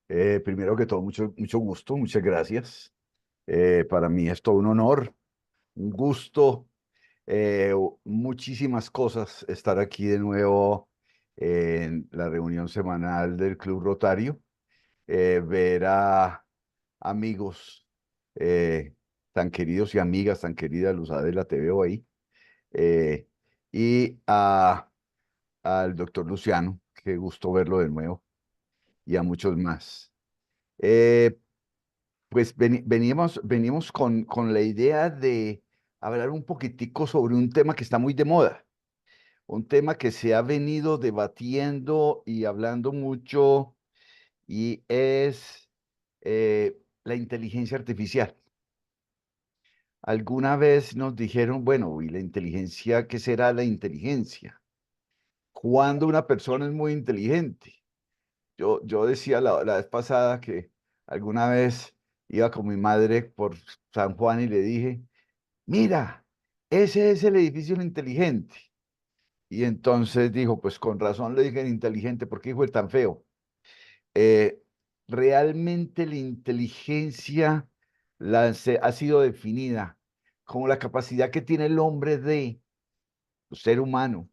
Primero que todo, mucho gusto, muchas gracias. Para mí es todo un honor, un gusto, muchísimas cosas estar aquí de nuevo en la reunión semanal del Club Rotario, ver a amigos eh, tan queridos y amigas tan queridas, Luz Adela, te veo ahí, eh, y al doctor Luciano, qué gusto verlo de nuevo, y a muchos más. Eh, Pues venimos con la idea de hablar un poquitico sobre un tema que está muy de moda, un tema que se ha venido debatiendo y hablando mucho, y es la inteligencia artificial. Alguna vez nos dijeron, bueno, ¿y la inteligencia? ¿Qué será la inteligencia? ¿Cuándo una persona es muy inteligente? Yo decía la vez pasada que alguna vez iba con mi madre por San Juan y le dije, mira, ese es el edificio inteligente. Y entonces dijo, pues con razón le dije inteligente, ¿porque dijo el tan feo? Eh, Realmente la inteligencia ha sido definida como la capacidad que tiene el hombre de, el ser humano,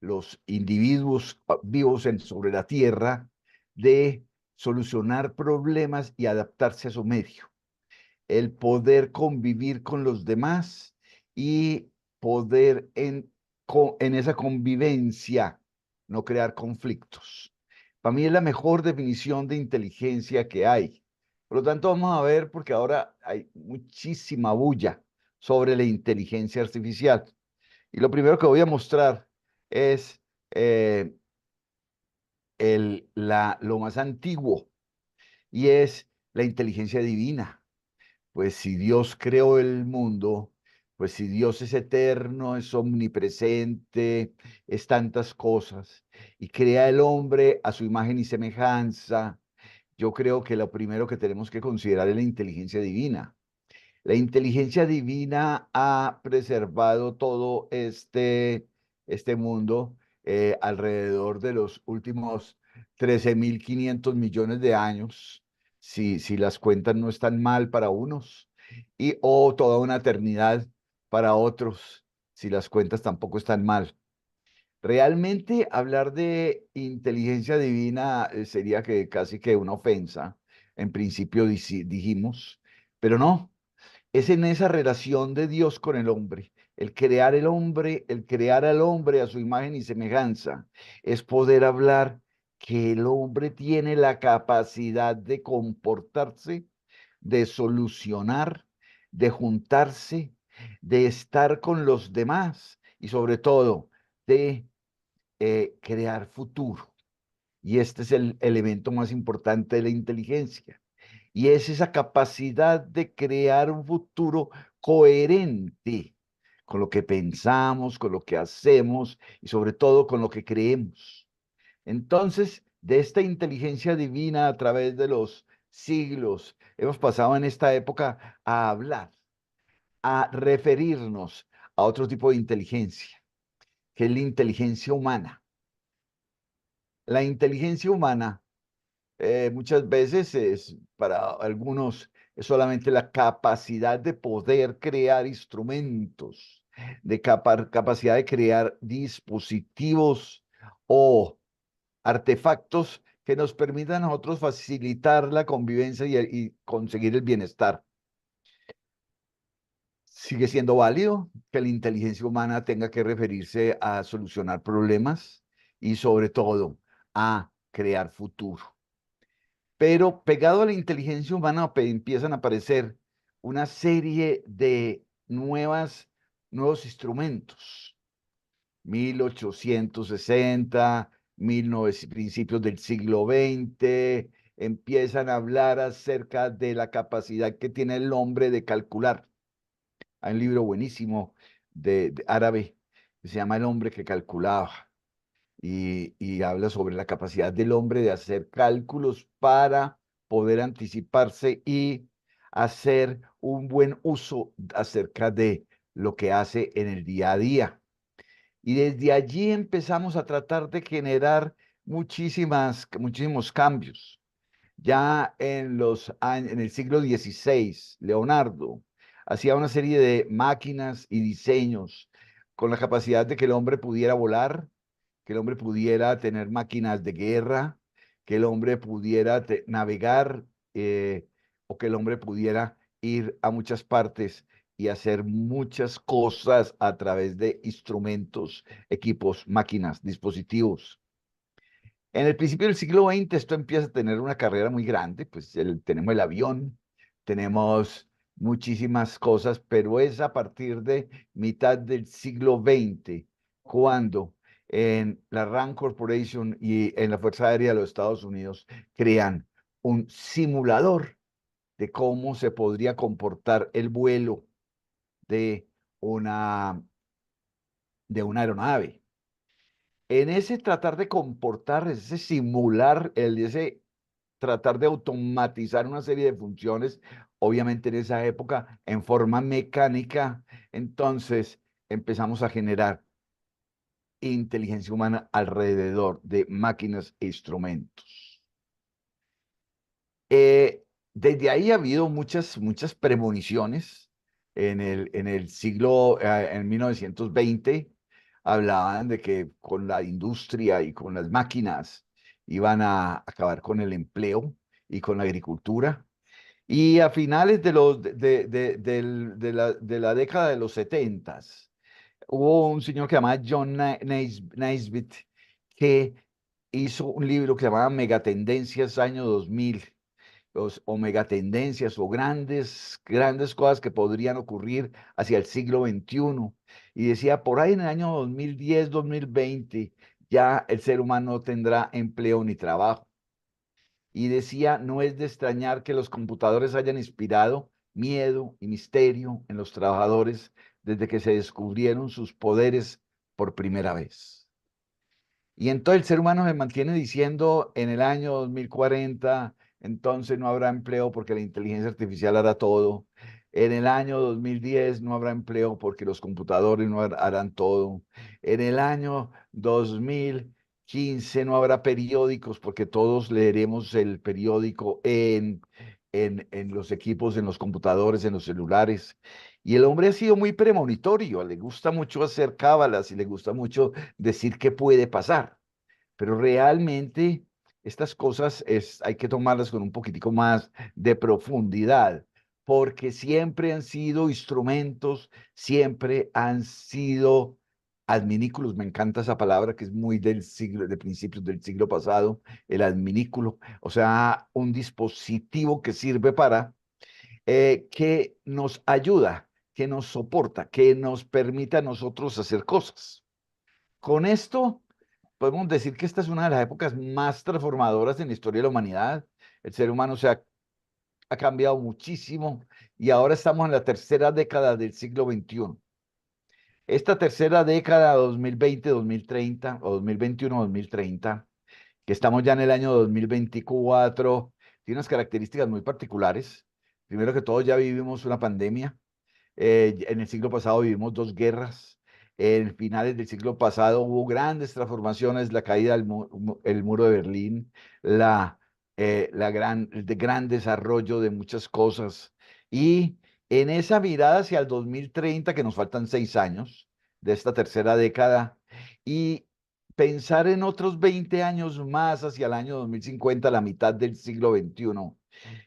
los individuos vivos sobre la tierra, de solucionar problemas y adaptarse a su medio, el poder convivir con los demás y poder en esa convivencia no crear conflictos. Para mí es la mejor definición de inteligencia que hay. Por lo tanto, vamos a ver, porque ahora hay muchísima bulla sobre la inteligencia artificial. Y lo primero que voy a mostrar es eh, lo más antiguo, y es la inteligencia divina. Pues si Dios creó el mundo, pues si Dios es eterno, es omnipresente, es tantas cosas, y crea el hombre a su imagen y semejanza, yo creo que lo primero que tenemos que considerar es la inteligencia divina. La inteligencia divina ha preservado todo este mundo alrededor de los últimos 13.500 millones de años, si las cuentas no están mal para unos, y o toda una eternidad para otros, si las cuentas tampoco están mal. Realmente hablar de inteligencia divina sería que casi que una ofensa, en principio dijimos, pero no. Es en esa relación de Dios con el hombre, el hombre, el crear al hombre a su imagen y semejanza, es poder hablar que el hombre tiene la capacidad de comportarse, de solucionar, de juntarse, de estar con los demás y sobre todo de crear futuro. Y este es el elemento más importante de la inteligencia. Y es esa capacidad de crear un futuro coherente con lo que pensamos, con lo que hacemos y sobre todo con lo que creemos. Entonces, de esta inteligencia divina a través de los siglos, hemos pasado en esta época a hablar, a referirnos a otro tipo de inteligencia, que es la inteligencia humana. La inteligencia humana muchas veces es para algunos es solamente la capacidad de poder crear instrumentos, de capacidad de crear dispositivos o artefactos que nos permitan a nosotros facilitar la convivencia y conseguir el bienestar. Sigue siendo válido que la inteligencia humana tenga que referirse a solucionar problemas y sobre todo a crear futuro. Pero pegado a la inteligencia humana empiezan a aparecer una serie de nuevos instrumentos. 1860, 1900, principios del siglo XX, empiezan a hablar acerca de la capacidad que tiene el hombre de calcular. Hay un libro buenísimo de árabe que se llama El hombre que calculaba y habla sobre la capacidad del hombre de hacer cálculos para poder anticiparse y hacer un buen uso acerca de lo que hace en el día a día. Y desde allí empezamos a tratar de generar muchísimos cambios. Ya en el siglo XVI, Leonardo hacía una serie de máquinas y diseños con la capacidad de que el hombre pudiera volar, que el hombre pudiera tener máquinas de guerra, que el hombre pudiera navegar, o que el hombre pudiera ir a muchas partes y hacer muchas cosas a través de instrumentos, equipos, máquinas, dispositivos. En el principio del siglo XX esto empieza a tener una carrera muy grande, pues tenemos el avión, tenemos muchísimas cosas, pero es a partir de mitad del siglo XX cuando en la RAND Corporation y en la Fuerza Aérea de los Estados Unidos crean un simulador de cómo se podría comportar el vuelo de una, de una aeronave. En ese tratar de comportar, ese simular, ese tratar de automatizar una serie de funciones, obviamente en esa época en forma mecánica, entonces empezamos a generar inteligencia humana alrededor de máquinas e instrumentos. Eh, Desde ahí ha habido muchas premoniciones. En el siglo, en 1920, hablaban de que con la industria y con las máquinas iban a acabar con el empleo y con la agricultura. Y a finales de la década de los 70, hubo un señor que se llamaba John Naisbitt, que hizo un libro que se llamaba Megatendencias año 2000, o megatendencias o grandes cosas que podrían ocurrir hacia el siglo XXI. Y decía, por ahí en el año 2010, 2020, ya el ser humano no tendrá empleo ni trabajo. Y decía, no es de extrañar que los computadores hayan inspirado miedo y misterio en los trabajadores desde que se descubrieron sus poderes por primera vez. Y entonces el ser humano se mantiene diciendo en el año 2040, entonces no habrá empleo porque la inteligencia artificial hará todo. En el año 2010 no habrá empleo porque los computadores no harán todo. En el año 2015 no habrá periódicos porque todos leeremos el periódico en los equipos, en los computadores, en los celulares. Y el hombre ha sido muy premonitorio, le gusta mucho hacer cábalas y le gusta mucho decir qué puede pasar, pero realmente estas cosas hay que tomarlas con un poquitico más de profundidad, porque siempre han sido instrumentos, siempre han sido adminículos. Me encanta esa palabra que es muy del siglo, de principios del siglo pasado, el adminículo, o sea, un dispositivo que sirve para, que nos ayuda, que nos soporta, que nos permite a nosotros hacer cosas. Con esto, podemos decir que esta es una de las épocas más transformadoras en la historia de la humanidad. El ser humano ha cambiado muchísimo y ahora estamos en la tercera década del siglo XXI. Esta tercera década, 2020-2030 o 2021-2030, que estamos ya en el año 2024, tiene unas características muy particulares. Primero que todo, ya vivimos una pandemia. En el siglo pasado vivimos dos guerras. En finales del siglo pasado hubo grandes transformaciones, la caída del muro de Berlín, el gran desarrollo de muchas cosas. Y en esa mirada hacia el 2030, que nos faltan 6 años de esta tercera década, y pensar en otros 20 años más hacia el año 2050, la mitad del siglo XXI,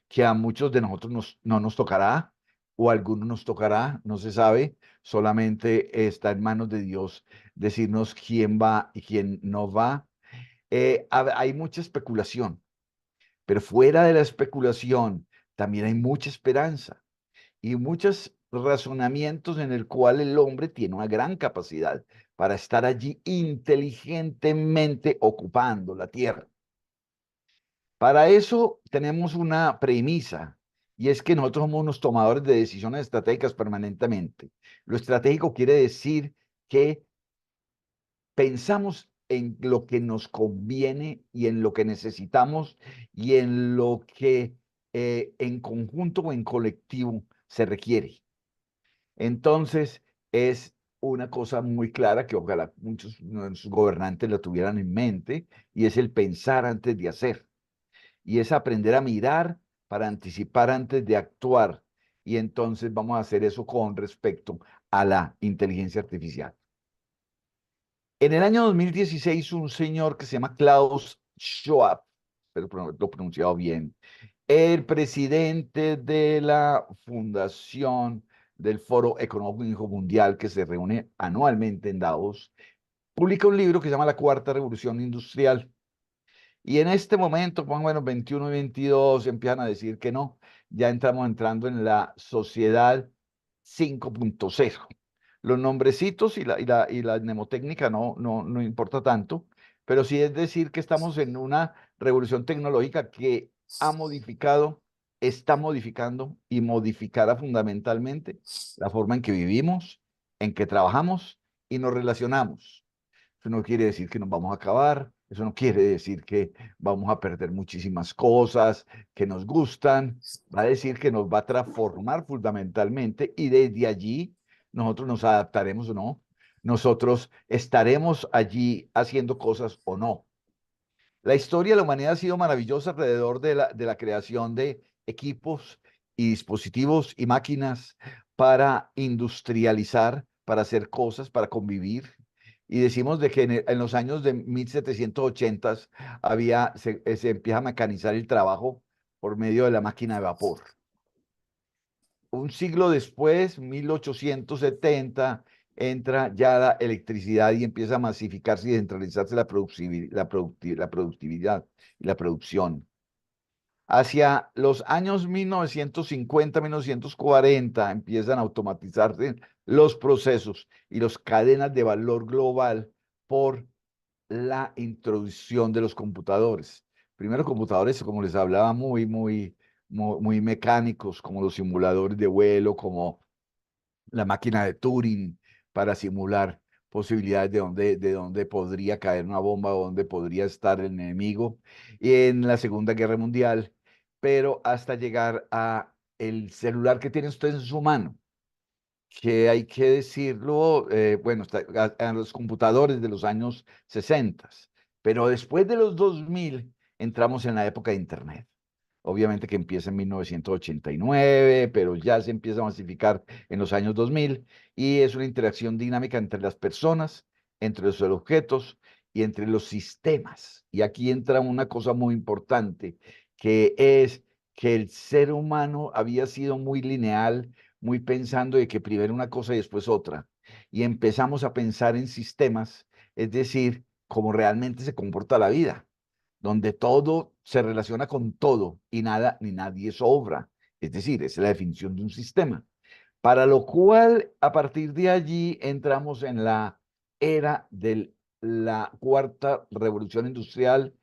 que a muchos de nosotros no nos tocará, o a algunos nos tocará, no se sabe, solamente está en manos de Dios decirnos quién va y quién no va. Hay mucha especulación, pero fuera de la especulación también hay mucha esperanza y muchos razonamientos en el cual el hombre tiene una gran capacidad para estar allí inteligentemente ocupando la tierra. Para eso tenemos una premisa, y es que nosotros somos unos tomadores de decisiones estratégicas permanentemente. Lo estratégico quiere decir que pensamos en lo que nos conviene y en lo que necesitamos y en lo que, en conjunto o en colectivo se requiere. Entonces, es una cosa muy clara que ojalá muchos de nuestros gobernantes la tuvieran en mente, y es el pensar antes de hacer. y es aprender a mirar para anticipar antes de actuar. Y entonces vamos a hacer eso con respecto a la inteligencia artificial. En el año 2016, un señor que se llama Klaus Schwab, espero lo he pronunciado bien, el presidente de la Fundación del Foro Económico Mundial, que se reúne anualmente en Davos, publica un libro que se llama La Cuarta Revolución Industrial. Y en este momento, más o menos 21 y 22, empiezan a decir que no, ya estamos entrando en la sociedad 5.0. Los nombrecitos y la mnemotécnica no importa tanto, pero sí es decir que estamos en una revolución tecnológica que ha modificado, está modificando y modificará fundamentalmente la forma en que vivimos, en que trabajamos y nos relacionamos. Eso no quiere decir que nos vamos a acabar, eso no quiere decir que vamos a perder muchísimas cosas que nos gustan, va a decir que nos va a transformar fundamentalmente y desde allí nosotros nos adaptaremos o no, nosotros estaremos allí haciendo cosas o no. La historia de la humanidad ha sido maravillosa alrededor de la creación de equipos y dispositivos y máquinas para industrializar, para hacer cosas, para convivir. Y decimos de que en los años de 1780 se empieza a mecanizar el trabajo por medio de la máquina de vapor. Un siglo después, 1870, entra ya la electricidad y empieza a masificarse y centralizarse la productividad y la producción. Hacia los años 1950, 1940, empiezan a automatizarse los procesos y las cadenas de valor global por la introducción de los computadores. Primero computadores, como les hablaba, muy mecánicos, como los simuladores de vuelo, como la máquina de Turing para simular posibilidades de dónde podría caer una bomba o dónde podría estar el enemigo y en la Segunda Guerra Mundial, pero hasta llegar a el celular que tiene usted en su mano, que hay que decirlo, bueno, a los computadores de los años 60, pero después de los 2000 entramos en la época de Internet. Obviamente que empieza en 1989, pero ya se empieza a masificar en los años 2000 y es una interacción dinámica entre las personas, entre los objetos y entre los sistemas. Y aquí entra una cosa muy importante, que es que el ser humano había sido muy lineal, muy pensando de que primero una cosa y después otra. Y empezamos a pensar en sistemas, es decir, cómo realmente se comporta la vida, donde todo se relaciona con todo y nada ni nadie sobra. Es decir, esa es la definición de un sistema. Para lo cual, a partir de allí, entramos en la era de la cuarta revolución industrial,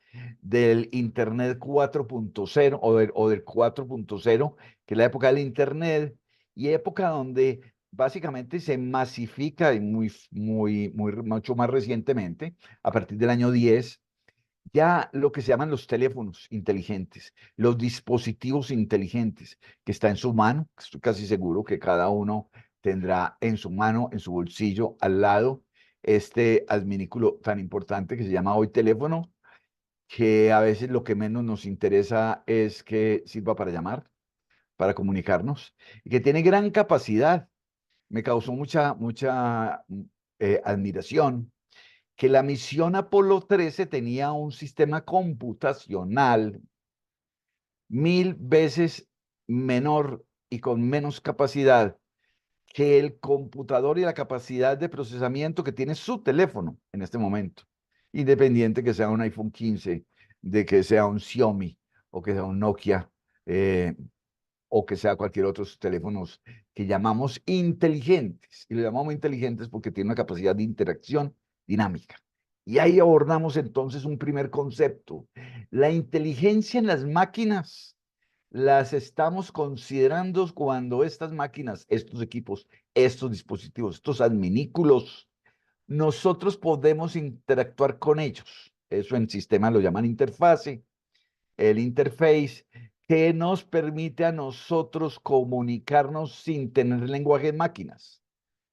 del Internet 4.0 o del 4.0, que es la época del Internet, y época donde básicamente se masifica y mucho más recientemente, a partir del año 10, ya lo que se llaman los teléfonos inteligentes, los dispositivos inteligentes, que está en su mano. Estoy casi seguro que cada uno tendrá en su mano, en su bolsillo, al lado, este adminículo tan importante que se llama hoy teléfono, que a veces lo que menos nos interesa es que sirva para llamar, para comunicarnos, y que tiene gran capacidad. Me causó mucha admiración que la misión Apolo 13 tenía un sistema computacional 1000 veces menor y con menos capacidad que el computador y la capacidad de procesamiento que tiene su teléfono en este momento, independiente que sea un iPhone 15, de que sea un Xiaomi o que sea un Nokia, eh, o que sea cualquier otro teléfonos que llamamos inteligentes. Y lo llamamos inteligentes porque tiene una capacidad de interacción dinámica. Y ahí abordamos entonces un primer concepto. La inteligencia en las máquinas las estamos considerando cuando estas máquinas, estos equipos, estos dispositivos, estos adminículos, nosotros podemos interactuar con ellos. Eso en sistema lo llaman interfase, el interface, que nos permite a nosotros comunicarnos sin tener lenguaje de máquinas.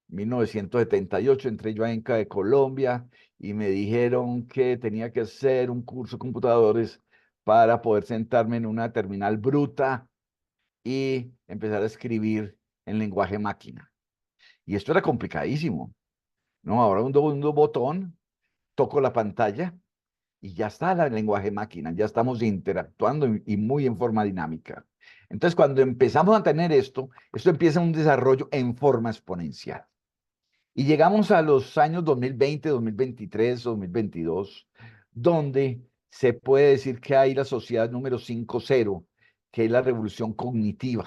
1978 entré yo a ENCA de Colombia y me dijeron que tenía que hacer un curso de computadores para poder sentarme en una terminal bruta y empezar a escribir en lenguaje máquina. Y esto era complicadísimo, ¿no? Ahora un botón, toco la pantalla y ya está el lenguaje máquina, ya estamos interactuando y muy en forma dinámica. Entonces, cuando empezamos a tener esto empieza un desarrollo en forma exponencial. Y llegamos a los años 2020, 2023, 2022, donde se puede decir que hay la sociedad número 5.0, que es la revolución cognitiva,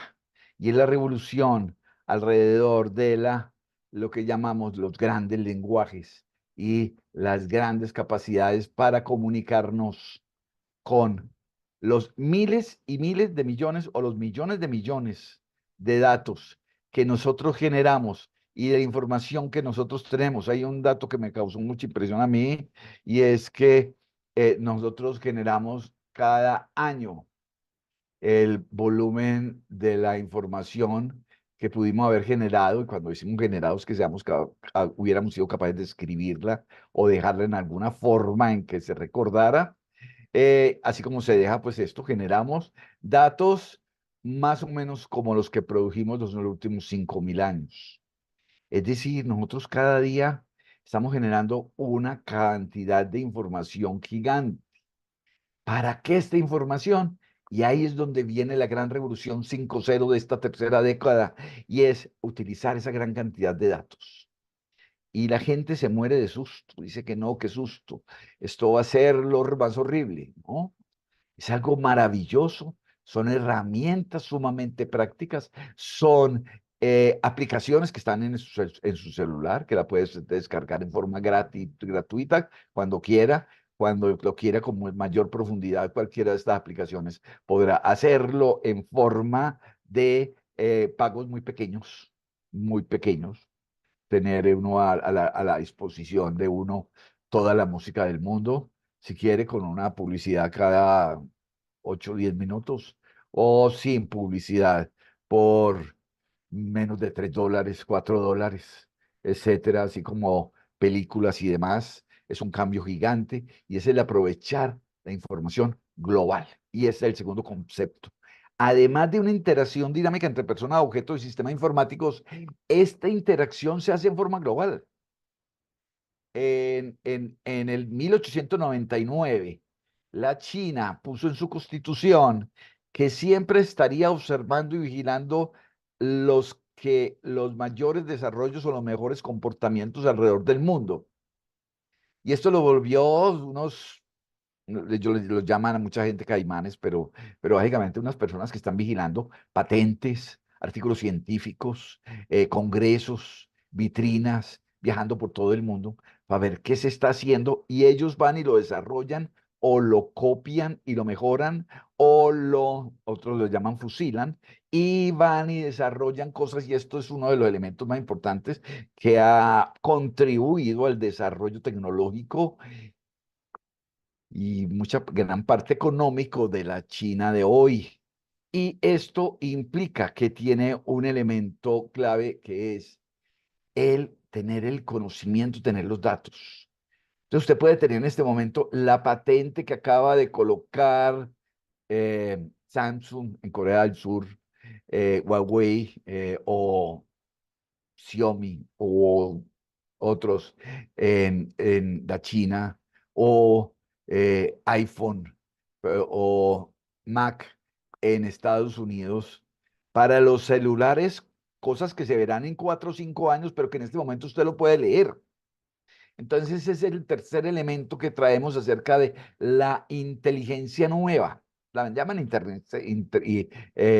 y es la revolución alrededor de lo que llamamos los grandes lenguajes y las grandes capacidades para comunicarnos con los miles y miles de millones o los millones de millones de datos que nosotros generamos y de la información que nosotros tenemos. Hay un dato que me causó mucha impresión a mí y es que nosotros generamos cada año el volumen de la información que pudimos haber generado, y cuando decimos generados, que hubiéramos sido capaces de escribirla o dejarla en alguna forma en que se recordara. Así como se deja, pues esto, generamos datos más o menos como los que produjimos los últimos 5.000 años. Es decir, nosotros cada día estamos generando una cantidad de información gigante. ¿Para qué esta información? Y ahí es donde viene la gran revolución 5.0 de esta tercera década, y es utilizar esa gran cantidad de datos. Y la gente se muere de susto, dice que no, qué susto, esto va a ser lo más horrible, ¿no? Es algo maravilloso, son herramientas sumamente prácticas, son aplicaciones que están en su celular, que la puedes descargar en forma gratuita cuando lo quiera con mayor profundidad, cualquiera de estas aplicaciones podrá hacerlo en forma de pagos muy pequeños, tener uno a la disposición de uno toda la música del mundo, si quiere, con una publicidad cada 8 o 10 minutos, o sin publicidad por menos de $3, $4, etcétera, así como películas y demás. Es un cambio gigante y es el aprovechar la información global. Y ese es el segundo concepto. Además de una interacción dinámica entre personas, objetos y sistemas informáticos, esta interacción se hace en forma global. En el 1899, la China puso en su constitución que siempre estaría observando y vigilando los mayores desarrollos o los mejores comportamientos alrededor del mundo. Y esto lo volvió ellos los llaman a mucha gente caimanes, pero básicamente unas personas que están vigilando patentes, artículos científicos, congresos, vitrinas, viajando por todo el mundo para ver qué se está haciendo, y ellos van y lo desarrollan o lo copian y lo mejoran otros lo llaman fusilan, y van y desarrollan cosas, y esto es uno de los elementos más importantes que ha contribuido al desarrollo tecnológico y gran parte económico de la China de hoy. Y esto implica que tiene un elemento clave, que es el tener el conocimiento, tener los datos. Entonces usted puede tener en este momento la patente que acaba de colocar Samsung en Corea del Sur, Huawei o Xiaomi o otros en la China, o iPhone o Mac en Estados Unidos, para los celulares, cosas que se verán en 4 o 5 años, pero que en este momento usted lo puede leer. Entonces, ese es el tercer elemento que traemos acerca de la inteligencia nueva. La llaman internet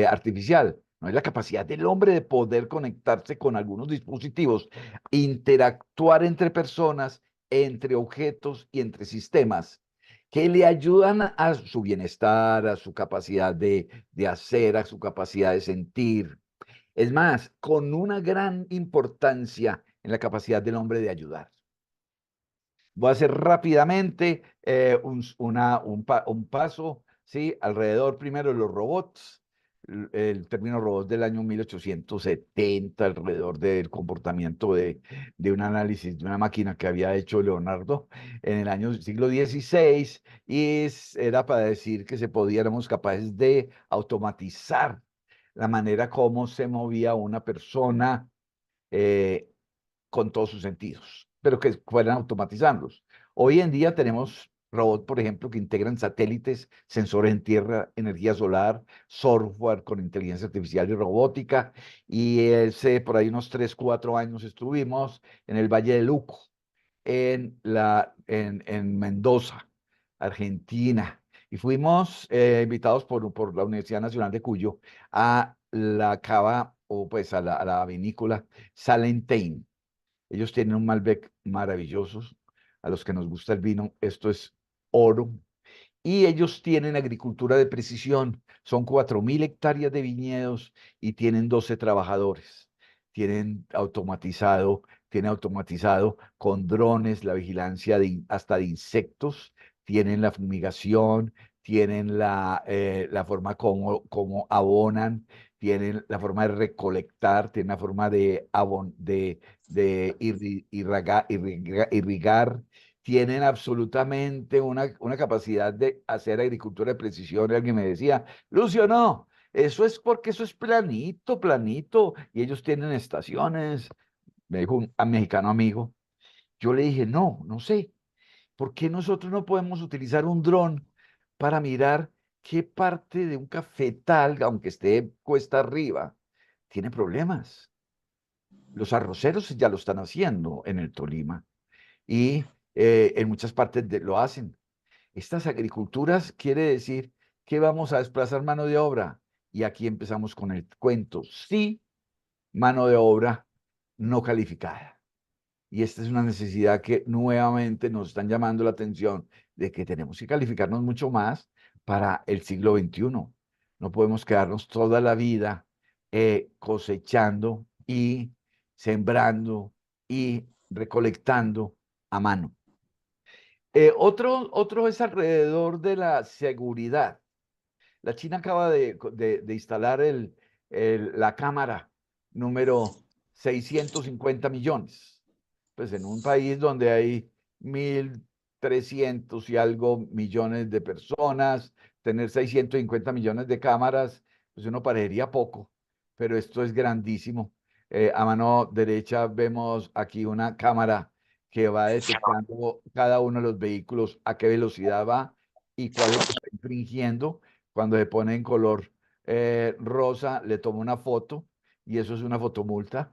artificial. No es la capacidad del hombre de poder conectarse con algunos dispositivos, interactuar entre personas, entre objetos y entre sistemas que le ayudan a su bienestar, a su capacidad de hacer, a su capacidad de sentir. Es más, con una gran importancia en la capacidad del hombre de ayudar. Voy a hacer rápidamente un paso, ¿sí? Alrededor primero de los robots. el término robot del año 1870, alrededor del comportamiento de un análisis de una máquina que había hecho Leonardo en el año siglo XVI, y era para decir que se podíamos capaces de automatizar la manera como se movía una persona eh, con todos sus sentidos, pero que fueran automatizarlos. Hoy en día tenemos robots, por ejemplo, que integran satélites, sensores en tierra, energía solar, software con inteligencia artificial y robótica. Y ese, por ahí unos 3, 4 años estuvimos en el Valle de Luco, en Mendoza, Argentina. Y fuimos invitados por la Universidad Nacional de Cuyo a la cava, o pues a la vinícola Salentein. Ellos tienen un Malbec maravilloso. A los que nos gusta el vino, esto es oro. Y ellos tienen agricultura de precisión. Son 4.000 hectáreas de viñedos y tienen 12 trabajadores. Tienen automatizado con drones la vigilancia hasta de insectos, tienen la fumigación, tienen la forma como abonan, tienen la forma de recolectar, tienen la forma de irrigar, tienen absolutamente una capacidad de hacer agricultura de precisión. Y alguien me decía, Lucio, no, eso es porque eso es planito, planito, y ellos tienen estaciones, me dijo un mexicano amigo. Yo le dije, no, no sé, ¿por qué nosotros no podemos utilizar un dron para mirar qué parte de un cafetal, aunque esté cuesta arriba, tiene problemas? Los arroceros ya lo están haciendo en el Tolima y en muchas partes lo hacen. Estas agriculturas quiere decir que vamos a desplazar mano de obra. Y aquí empezamos con el cuento. Sí, mano de obra no calificada. Y esta es una necesidad que nuevamente nos están llamando la atención de que tenemos que calificarnos mucho más para el siglo XXI. No podemos quedarnos toda la vida cosechando y sembrando y recolectando a mano. Otro es alrededor de la seguridad. La China acaba de instalar la cámara número 650 millones. Pues en un país donde hay 1.300 y algo millones de personas, tener 650 millones de cámaras, pues uno parecería poco, pero esto es grandísimo. A mano derecha vemos aquí una cámara que va detectando cada uno de los vehículos, a qué velocidad va y cuál es el que está infringiendo. Cuando se pone en color rosa, le toma una foto y eso es una fotomulta.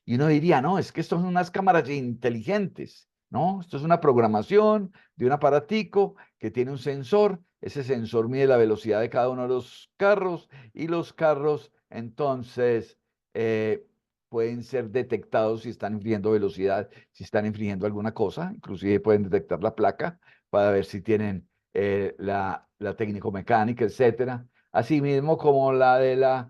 Y uno diría, no, es que esto son unas cámaras inteligentes, ¿no? Esto es una programación de un aparatico que tiene un sensor. Ese sensor mide la velocidad de cada uno de los carros y los carros entonces eh, pueden ser detectados si están infringiendo velocidad, si están infringiendo alguna cosa. Inclusive pueden detectar la placa para ver si tienen la técnico-mecánica, etcétera. Asimismo como la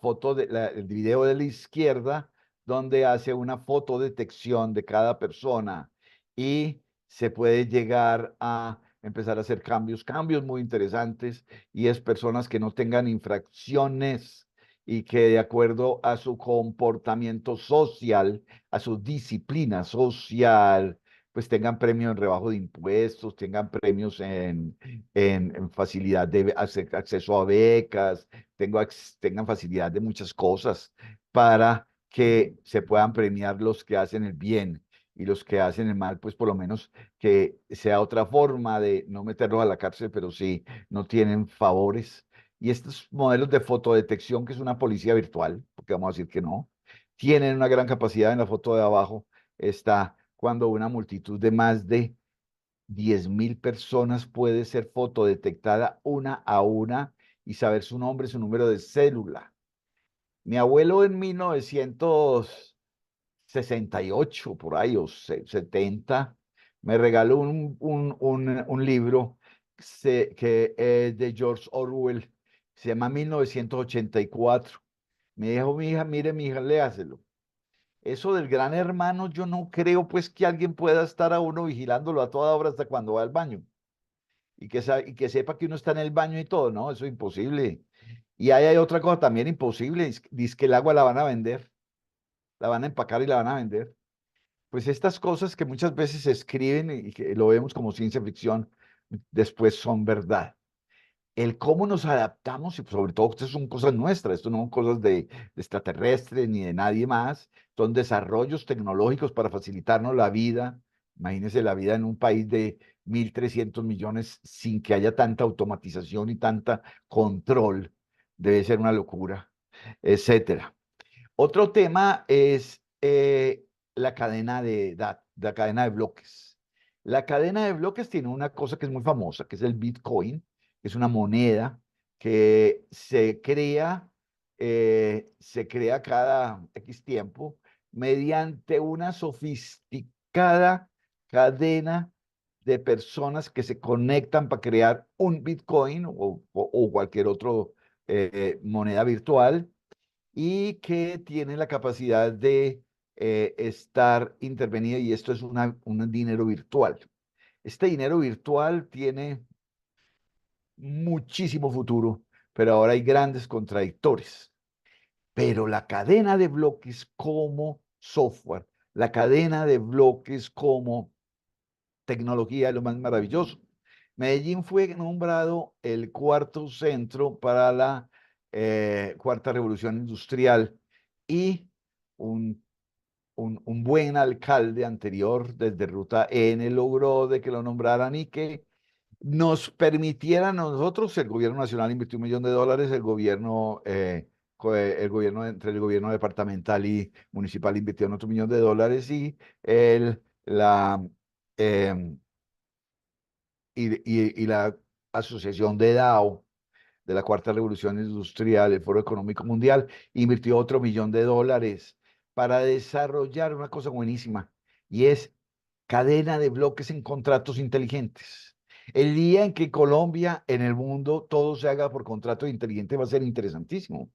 foto el video de la izquierda, donde hace una fotodetección de cada persona y se puede llegar a empezar a hacer cambios muy interesantes, y es personas que no tengan infracciones y que de acuerdo a su comportamiento social, a su disciplina social, pues tengan premios en rebajo de impuestos, tengan premios en facilidad de acceso a becas, tengan facilidad de muchas cosas para que se puedan premiar los que hacen el bien, y los que hacen el mal, pues por lo menos que sea otra forma de no meterlos a la cárcel, pero sí no tienen favores. Y estos modelos de fotodetección, que es una policía virtual, porque vamos a decir que no, tienen una gran capacidad. En la foto de abajo está cuando una multitud de más de 10.000 personas puede ser fotodetectada una a una y saber su nombre, su número de célula. Mi abuelo en 1968, por ahí, o 70, me regaló un libro que es de George Orwell, se llama 1984. Me dijo, mi hija, mire, mi hija, léaselo. Eso del gran hermano, yo no creo pues que alguien pueda estar a uno vigilándolo a toda hora hasta cuando va al baño. y que sepa que uno está en el baño y todo, no, eso es imposible. Y ahí hay otra cosa también imposible, dice que el agua la van a vender, la van a empacar y la van a vender. Pues estas cosas que muchas veces se escriben y que lo vemos como ciencia ficción, después son verdad. El cómo nos adaptamos, y sobre todo, esto son cosas nuestras, esto no son cosas de extraterrestres ni de nadie más, son desarrollos tecnológicos para facilitarnos la vida. Imagínense la vida en un país de 1.300 millones sin que haya tanta automatización y tanta control. Debe ser una locura, etcétera. Otro tema es la cadena la cadena de bloques. La cadena de bloques tiene una cosa que es muy famosa, que es el Bitcoin, que es una moneda que se crea cada X tiempo mediante una sofisticada cadena de personas que se conectan para crear un Bitcoin o cualquier otro moneda virtual y que tiene la capacidad de estar intervenida y esto es un dinero virtual. Este dinero virtual tiene muchísimo futuro, pero ahora hay grandes contradictores. Pero la cadena de bloques como software, la cadena de bloques como tecnología es lo más maravilloso. Medellín fue nombrado el cuarto centro para la cuarta revolución industrial y un, un buen alcalde anterior desde Ruta N logró de que lo nombraran y que nos permitiera a nosotros, el gobierno nacional invirtió $1 millón, el gobierno, entre el gobierno departamental y municipal invirtieron otro $1 millón y la, em, y la Asociación de DAO, de la Cuarta Revolución Industrial, el Foro Económico Mundial, invirtió otro $1 millón para desarrollar una cosa buenísima, y es cadena de bloques en contratos inteligentes. El día en que Colombia, en el mundo, todo se haga por contrato inteligente va a ser interesantísimo,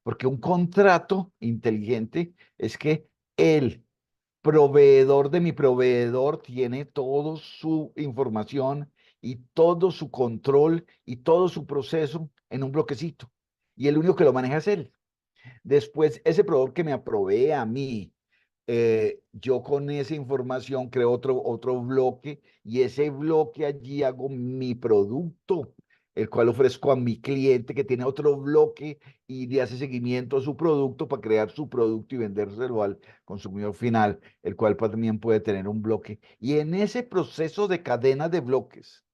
porque un contrato inteligente es que el proveedor de mi proveedor tiene toda su información y todo su control y todo su proceso en un bloquecito. Y el único que lo maneja es él. Después, ese proveedor que me provee a mí, yo con esa información creo otro bloque y ese bloque allí hago mi producto, el cual ofrezco a mi cliente que tiene otro bloque y le hace seguimiento a su producto para crear su producto y vendérselo al consumidor final, el cual también puede tener un bloque. Y en ese proceso de cadena de bloques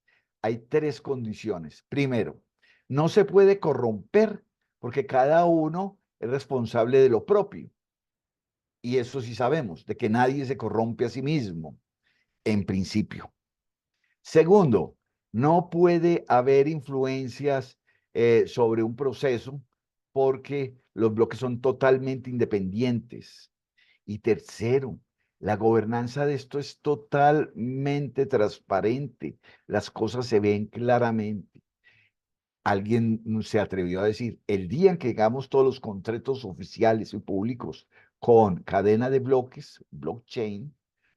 hay tres condiciones. Primero, no se puede corromper porque cada uno es responsable de lo propio. Y eso sí sabemos, de que nadie se corrompe a sí mismo, en principio. Segundo, no puede haber influencias sobre un proceso porque los bloques son totalmente independientes. Y tercero, la gobernanza de esto es totalmente transparente. Las cosas se ven claramente. Alguien se atrevió a decir, el día en que hagamos todos los contratos oficiales y públicos con cadena de bloques, blockchain,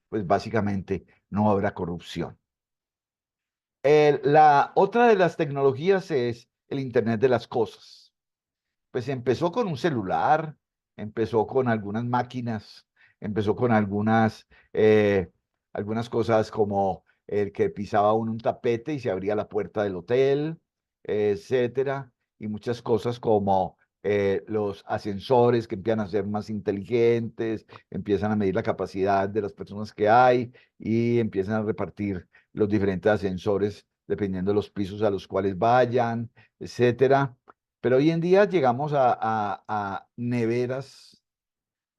pues básicamente no habrá corrupción. La otra de las tecnologías es el Internet de las cosas. Pues empezó con un celular, empezó con algunas máquinas, empezó con algunas cosas como el que pisaba uno un tapete y se abría la puerta del hotel, etcétera, y muchas cosas como los ascensores que empiezan a ser más inteligentes, empiezan a medir la capacidad de las personas que hay y empiezan a repartir los diferentes ascensores dependiendo de los pisos a los cuales vayan, etcétera. Pero hoy en día llegamos a neveras,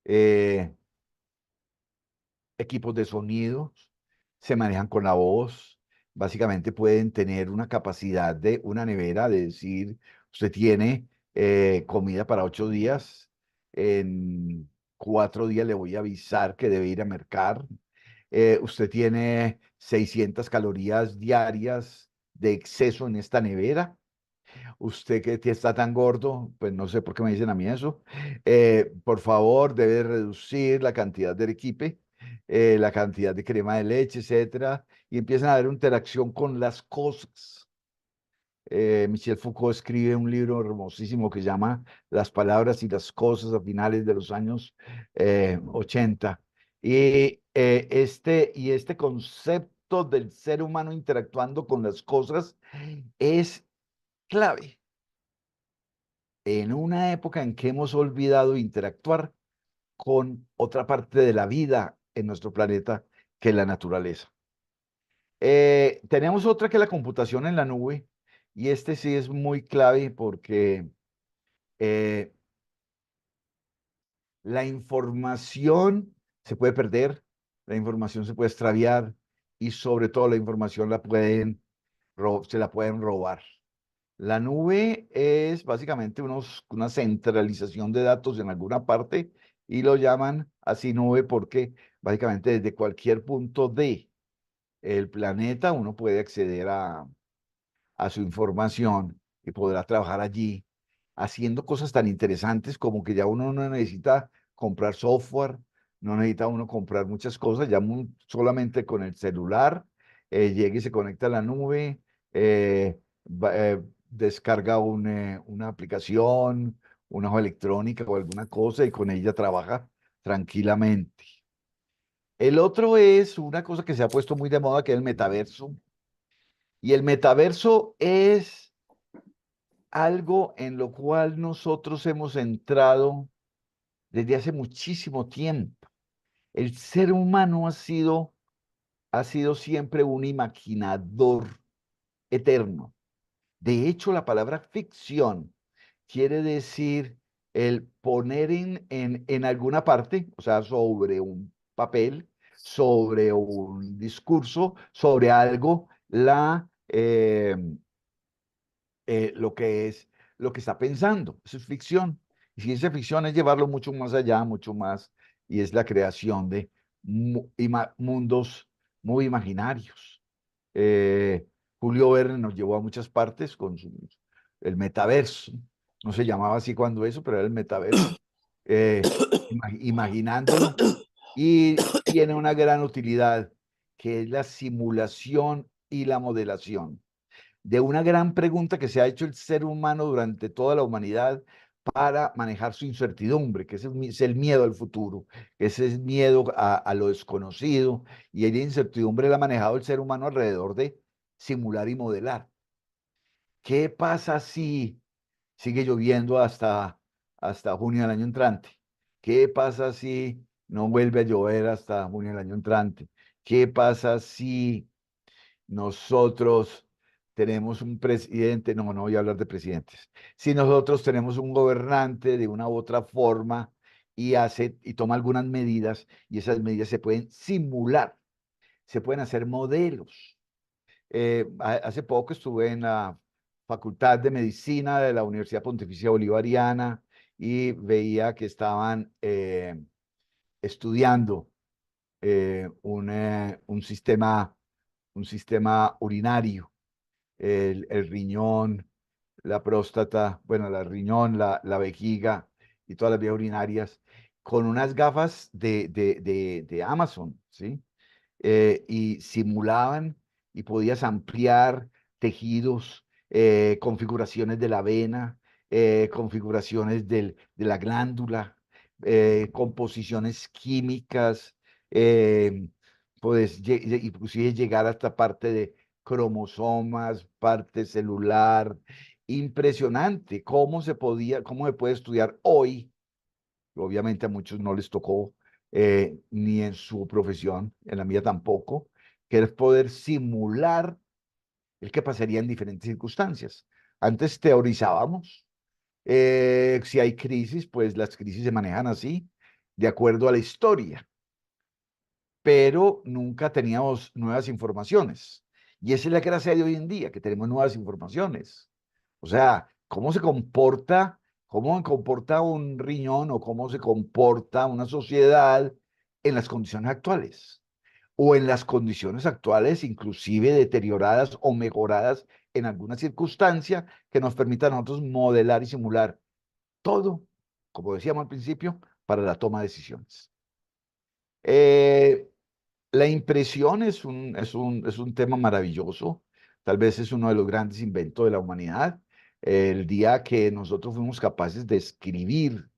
eh, equipos de sonido, se manejan con la voz, básicamente pueden tener una capacidad de una nevera, de decir, usted tiene comida para 8 días, en 4 días le voy a avisar que debe ir a mercar, usted tiene 600 calorías diarias de exceso en esta nevera. Usted que está tan gordo, pues no sé por qué me dicen a mí eso. Por favor, debe reducir la cantidad del equipe. la cantidad de crema de leche, etcétera, y empiezan a haber interacción con las cosas. Michel Foucault escribe un libro hermosísimo que se llama Las palabras y las cosas a finales de los años 80. Y este concepto del ser humano interactuando con las cosas es clave en una época en que hemos olvidado interactuar con otra parte de la vida en nuestro planeta, que es la naturaleza. Tenemos otra que es la computación en la nube, y este sí es muy clave porque eh, la información se puede perder, la información se puede extraviar y sobre todo la información se la pueden robar. La nube es básicamente una centralización de datos en alguna parte y lo llaman así nube porque básicamente desde cualquier punto del planeta uno puede acceder a su información y podrá trabajar allí haciendo cosas tan interesantes como que ya uno no necesita comprar software, no necesita uno comprar muchas cosas, ya solamente con el celular llega y se conecta a la nube, descarga una aplicación, una hoja electrónica o alguna cosa y con ella trabaja tranquilamente. El otro es una cosa que se ha puesto muy de moda, que es el metaverso. Y el metaverso es algo en lo cual nosotros hemos entrado desde hace muchísimo tiempo. El ser humano ha sido siempre un imaginador eterno. De hecho, la palabra ficción quiere decir el poner en alguna parte, o sea, sobre un papel, sobre un discurso, sobre algo, lo que está pensando. Eso es ficción. Y ciencia ficción es llevarlo mucho más allá, mucho más, y es la creación de mundos muy imaginarios. Eh, Julio Verne nos llevó a muchas partes con el metaverso. No se llamaba así cuando eso, pero era el metaverso. Imaginándolo. Y tiene una gran utilidad, que es la simulación y la modelación de una gran pregunta que se ha hecho el ser humano durante toda la humanidad para manejar su incertidumbre, que es el miedo al futuro, ese es miedo a lo desconocido, y la incertidumbre la ha manejado el ser humano alrededor de simular y modelar. ¿Qué pasa si sigue lloviendo hasta junio del año entrante? ¿Qué pasa si no vuelve a llover hasta junio del año entrante? ¿Qué pasa si nosotros tenemos un presidente? No, no voy a hablar de presidentes. Si nosotros tenemos un gobernante de una u otra forma y toma algunas medidas, y esas medidas se pueden simular, se pueden hacer modelos. Hace poco estuve en la Facultad de Medicina de la Universidad Pontificia Bolivariana y veía que estaban estudiando un sistema urinario, el riñón, la próstata, bueno, el riñón, la vejiga y todas las vías urinarias, con unas gafas de Amazon, ¿sí? Y simulaban y podías ampliar tejidos, configuraciones de la vena, configuraciones de la glándula, composiciones químicas, eh, puedes inclusive llegar hasta parte de cromosomas, parte celular. Impresionante cómo se puede estudiar hoy. Obviamente a muchos no les tocó, ni en su profesión, en la mía tampoco, que es poder simular el que pasaría en diferentes circunstancias. Antes teorizábamos, si hay crisis, pues las crisis se manejan así, de acuerdo a la historia, pero nunca teníamos nuevas informaciones. Y esa es la gracia de hoy en día, que tenemos nuevas informaciones. O sea, cómo se comporta un riñón o cómo se comporta una sociedad en las condiciones actuales, o en las condiciones actuales inclusive deterioradas o mejoradas en alguna circunstancia que nos permita a nosotros modelar y simular todo, como decíamos al principio, para la toma de decisiones. La impresión es un tema maravilloso, tal vez es uno de los grandes inventos de la humanidad. El día que nosotros fuimos capaces de escribir,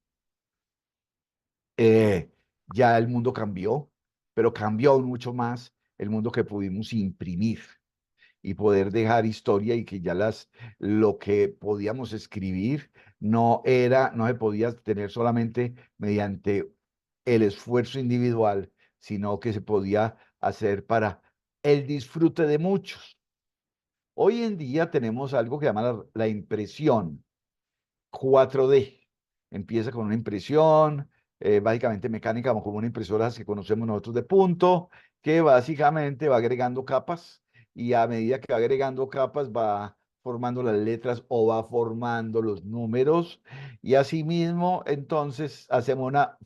eh, ya el mundo cambió, pero cambió aún mucho más el mundo que pudimos imprimir y poder dejar historia y que ya lo que podíamos escribir no se podía tener solamente mediante el esfuerzo individual, sino que se podía hacer para el disfrute de muchos. Hoy en día tenemos algo que llama la impresión 4D. Empieza con una impresión, básicamente mecánica, como una impresora que conocemos nosotros de punto, que básicamente va agregando capas y a medida que va agregando capas va formando las letras o va formando los números y asimismo entonces hacemos una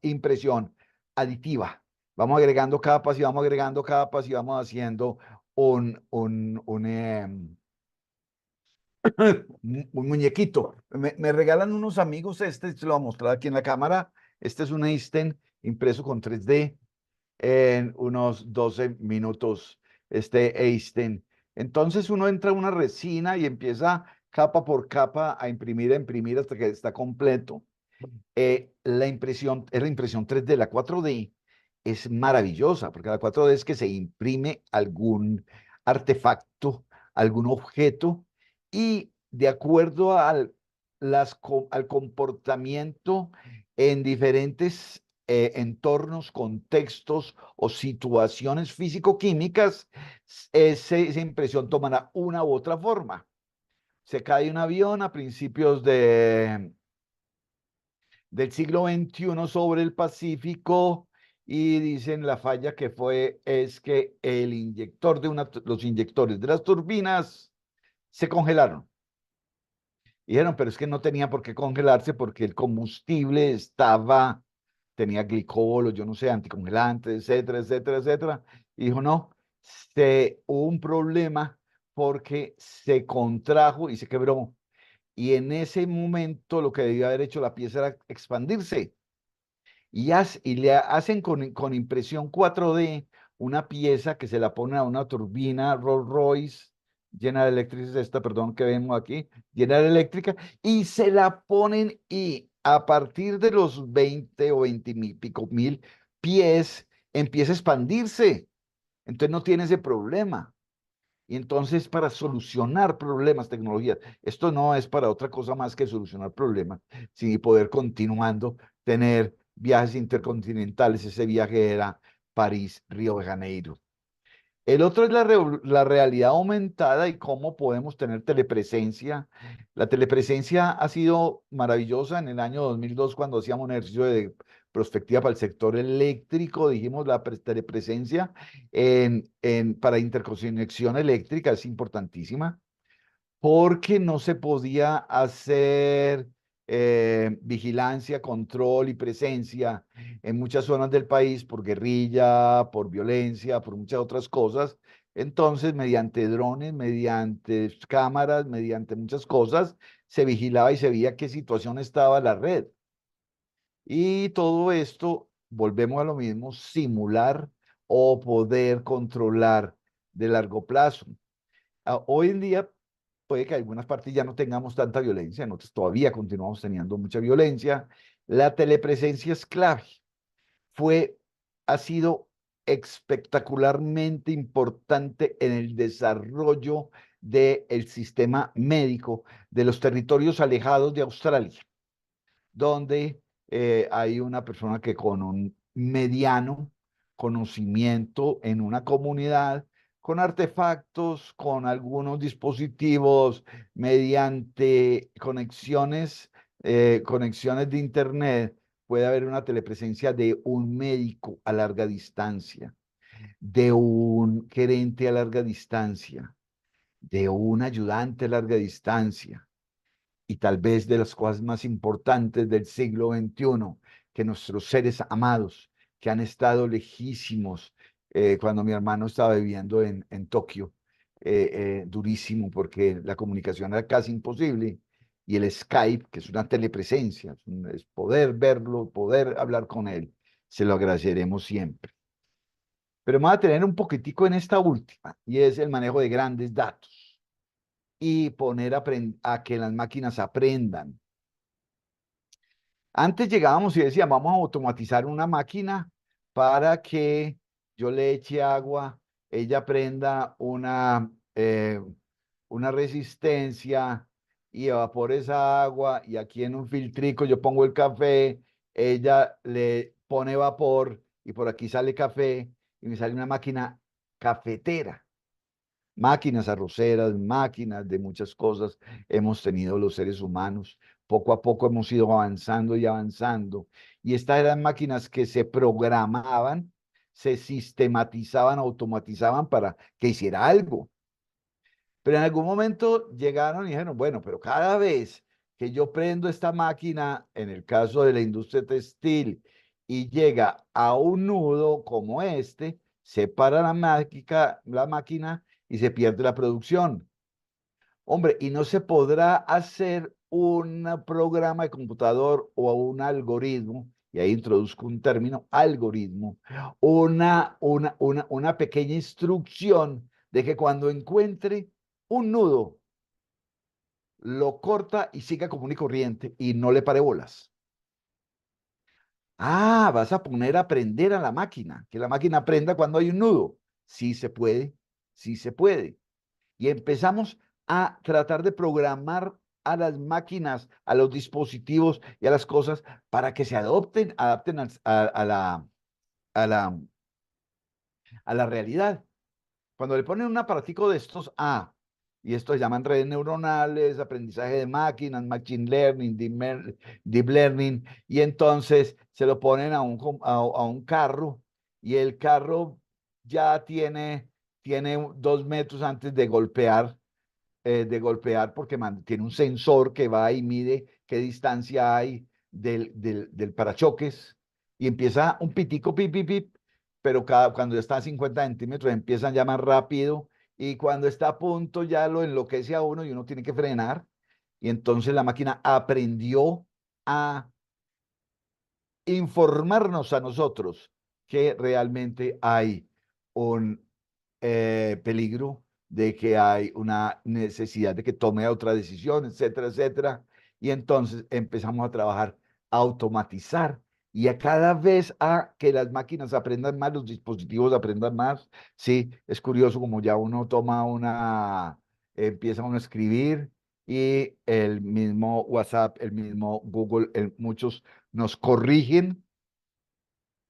impresión aditiva. Vamos agregando capas y vamos agregando capas y vamos haciendo un muñequito. Me regalan unos amigos se lo voy a mostrar aquí en la cámara. Este es un Einstein impreso con 3D en unos 12 minutos, este Einstein. Entonces uno entra a una resina y empieza capa por capa a imprimir hasta que está completo. La impresión, es la impresión 3D, la 4D es maravillosa, porque la 4D es que se imprime algún artefacto, algún objeto, y de acuerdo al comportamiento en diferentes entornos, contextos o situaciones físico-químicas, esa impresión tomará una u otra forma. Se cae un avión a principios del siglo XXI sobre el Pacífico y dicen la falla que fue es que el inyector los inyectores de las turbinas se congelaron. Y dijeron, pero es que no tenía por qué congelarse porque el combustible tenía glicol, yo no sé, anticongelante, etcétera, etcétera, etcétera. Y dijo, no, hubo un problema porque se contrajo y se quebró. Y en ese momento lo que debía haber hecho la pieza era expandirse y le hacen con impresión 4D una pieza que se la pone a una turbina Rolls Royce, General Electric es esta, perdón, que vemos aquí, General Eléctrica, y se la ponen y a partir de los 20 o 20 mil, pico mil pies empieza a expandirse. Entonces no tiene ese problema. Y entonces para solucionar problemas, tecnologías, esto no es para otra cosa más que solucionar problemas, sino poder continuando tener viajes intercontinentales. Ese viaje era París-Río de Janeiro. El otro es la realidad aumentada y cómo podemos tener telepresencia. La telepresencia ha sido maravillosa en el año 2002 cuando hacíamos un ejercicio de prospectiva para el sector eléctrico. Dijimos la telepresencia para interconexión eléctrica es importantísima porque no se podía hacer vigilancia, control y presencia en muchas zonas del país por guerrilla, por violencia, por muchas otras cosas. Entonces, mediante drones, mediante cámaras, mediante muchas cosas, se vigilaba y se veía qué situación estaba la red. Y todo esto, volvemos a lo mismo, simular o poder controlar de largo plazo. Hoy en día puede que algunas partes ya no tengamos tanta violencia, nosotros todavía continuamos teniendo mucha violencia. La telepresencia es clave. Fue, ha sido espectacularmente importante en el desarrollo del sistema médico de los territorios alejados de Australia donde hay una persona que con un mediano conocimiento en una comunidad, con artefactos, con algunos dispositivos, mediante conexiones de Internet, puede haber una telepresencia de un médico a larga distancia, de un gerente a larga distancia, de un ayudante a larga distancia y tal vez de las cosas más importantes del siglo XXI, que nuestros seres amados, que han estado lejísimos, cuando mi hermano estaba viviendo en Tokio, durísimo porque la comunicación era casi imposible, y el Skype, que es una telepresencia, es poder verlo, poder hablar con él, se lo agradeceremos siempre. pero me voy a tener un poquitico en esta última, y es el manejo de grandes datos y poner a que las máquinas aprendan. Antes llegábamos y decíamos, vamos a automatizar una máquina para que yo le eche agua, ella prenda una resistencia y evapore esa agua y aquí en un filtrico yo pongo el café, ella le pone vapor y por aquí sale café y me sale una máquina cafetera. Máquinas arroceras, máquinas de muchas cosas hemos tenido los seres humanos. Poco a poco hemos ido avanzando y avanzando. Y estas eran máquinas que se programaban, se sistematizaban, automatizaban para que hiciera algo. Pero en algún momento llegaron y dijeron, bueno, pero cada vez que yo prendo esta máquina, en el caso de la industria textil, y llega a un nudo como este, se para la máquina y se pierde la producción. Hombre, y no se podrá hacer un programa de computador o un algoritmo, y ahí introduzco un término, algoritmo, una pequeña instrucción de que cuando encuentre un nudo, lo corta y siga común y corriente y no le pare bolas. Ah, vas a poner a aprender a la máquina, que la máquina aprenda cuando hay un nudo. Sí se puede, sí se puede. Y empezamos a tratar de programar a las máquinas, a los dispositivos y a las cosas para que se adapten a la, a la realidad. Cuando le ponen un aparatico de estos, y esto se llaman redes neuronales, aprendizaje de máquinas, machine learning, deep learning, y entonces se lo ponen a un carro y el carro ya tiene 2 metros antes de golpear porque tiene un sensor que va y mide qué distancia hay del parachoques y empieza un pitico, pip, pip, pip, pero cuando ya está a 50 centímetros empiezan ya más rápido y cuando está a punto ya lo enloquece a uno y uno tiene que frenar y entonces la máquina aprendió a informarnos a nosotros que realmente hay un peligro, de que hay una necesidad de que tome otra decisión, etcétera, etcétera. Y entonces empezamos a trabajar, a automatizar y a cada vez a que las máquinas aprendan más, los dispositivos aprendan más. Sí, es curioso como ya uno empieza uno a escribir y el mismo WhatsApp, el mismo Google, muchos nos corrigen.